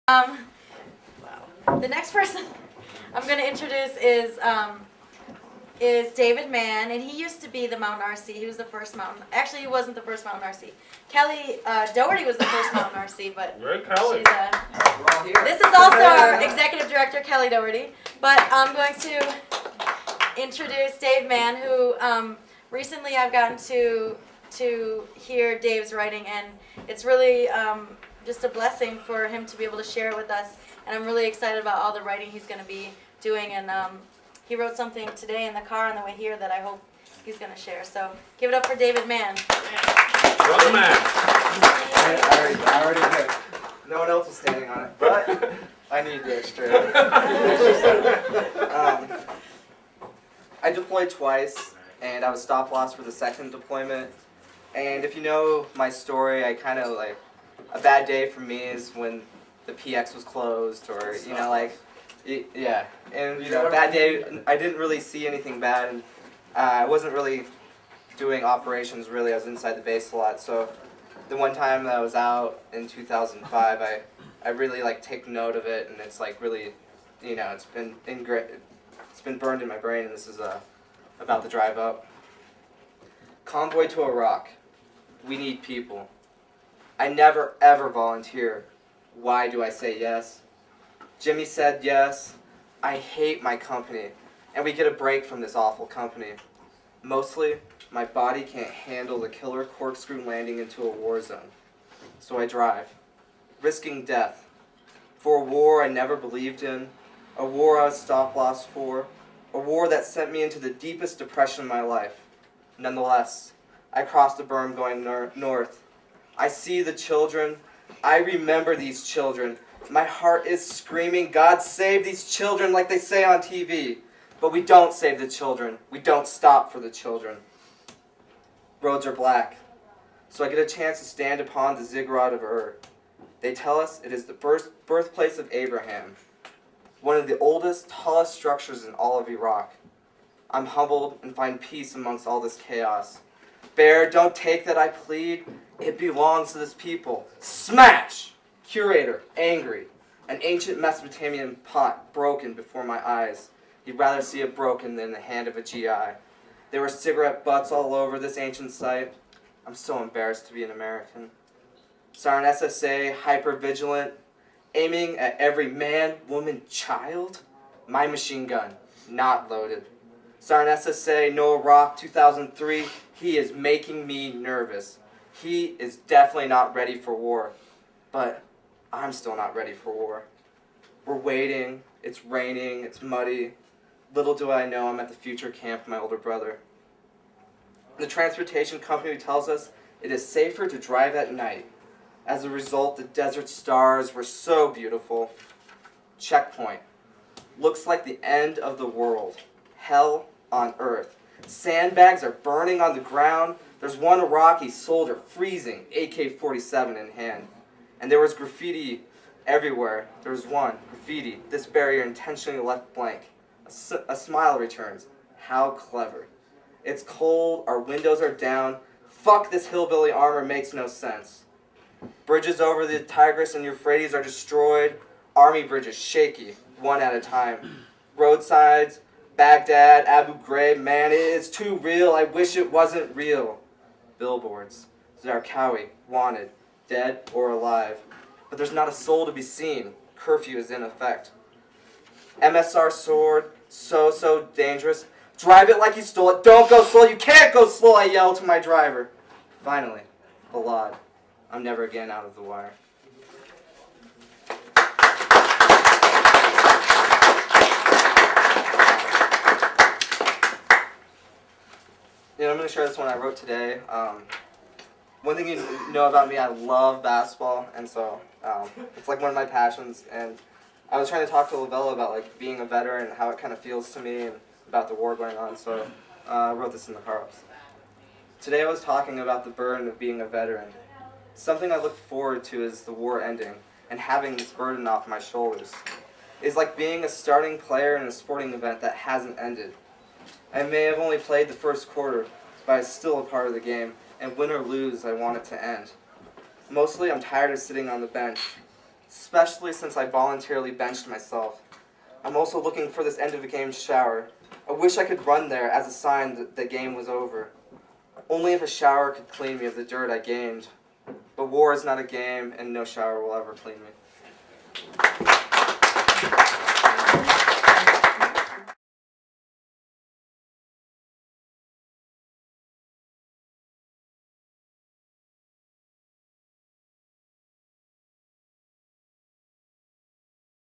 The next person I'm going to introduce is David Mann, and he used to be the Mountain RC. He was the first Mountain. Actually, he wasn't the first Mountain RC. Kelly Doherty was the first Mountain RC, but Kelly. This is also our executive director, Kelly Doherty. But I'm going to introduce Dave Mann, who recently I've gotten to hear Dave's writing, and it's really just a blessing for him to be able to share it with us. And I'm really excited about all the writing he's going to be doing. And he wrote something today in the car on the way here that I hope he's going to share. So give it up for David Mann. Brother Mann. I already did. No one else was standing on it, but I need to straight up. I deployed twice, and I was stop loss for the second deployment. And if you know my story, I kind of like, a bad day for me is when the PX was closed, or yeah, and bad day. I didn't really see anything bad, and I wasn't really doing operations. Really, I was inside the base a lot. So the one time that I was out in 2005, I really take note of it, and it's really, it's been burned in my brain, and this is about the drive up. Convoy to Iraq. We need people. I never ever volunteer. Why do I say yes? Jimmy said yes. I hate my company, and we get a break from this awful company. Mostly, my body can't handle the killer corkscrew landing into a war zone. So I drive, risking death, for a war I never believed in, a war I was stop loss for, a war that sent me into the deepest depression of my life. Nonetheless, I cross the berm going north. I see the children. I remember these children. My heart is screaming, God save these children, like they say on TV. But we don't save the children. We don't stop for the children. Roads are black, so I get a chance to stand upon the ziggurat of Ur. They tell us it is the birthplace of Abraham, one of the oldest, tallest structures in all of Iraq. I'm humbled and find peace amongst all this chaos. Bear, don't take that, I plead. It belongs to this people. Smash! Curator, angry. An ancient Mesopotamian pot broken before my eyes. He'd rather see it broken than the hand of a GI. There were cigarette butts all over this ancient site. I'm so embarrassed to be an American. Siren SSA, hyper-vigilant, aiming at every man, woman, child. My machine gun, not loaded. Siren SSA, no Iraq, 2003. He is making me nervous. He is definitely not ready for war. But I'm still not ready for war. We're waiting. It's raining. It's muddy. Little do I know I'm at the future camp of my older brother. The transportation company tells us it is safer to drive at night. As a result, the desert stars were so beautiful. Checkpoint. Looks like the end of the world. Hell on earth. Sandbags are burning on the ground. There's one Iraqi soldier freezing, AK-47 in hand. And there was graffiti everywhere. There was one, graffiti. This barrier intentionally left blank. A smile returns. How clever. It's cold, our windows are down. Fuck, this hillbilly armor makes no sense. Bridges over the Tigris and Euphrates are destroyed. Army bridges shaky, one at a time. Roadsides, Baghdad, Abu Ghraib, man, it's too real. I wish it wasn't real. Billboards, Zarqawi, wanted, dead or alive. But there's not a soul to be seen. Curfew is in effect. MSR sword, so dangerous. Drive it like you stole it. Don't go slow. You can't go slow, I yell to my driver. Finally, Balad. I'm never again out of the wire. I'm going to share this one I wrote today. One thing you know about me, I love basketball, and so it's one of my passions. And I was trying to talk to Lavella about being a veteran and how it kind of feels to me and about the war going on. So I wrote this in the car. Today I was talking about the burden of being a veteran. Something I look forward to is the war ending and having this burden off my shoulders. It's like being a starting player in a sporting event that hasn't ended. I may have only played the first quarter, but I'm still a part of the game, and win or lose, I want it to end. Mostly, I'm tired of sitting on the bench. especially since I voluntarily benched myself. I'm also looking for this end of the game shower. I wish I could run there as a sign that the game was over. Only if a shower could clean me of the dirt I gained. But war is not a game, and no shower will ever clean me.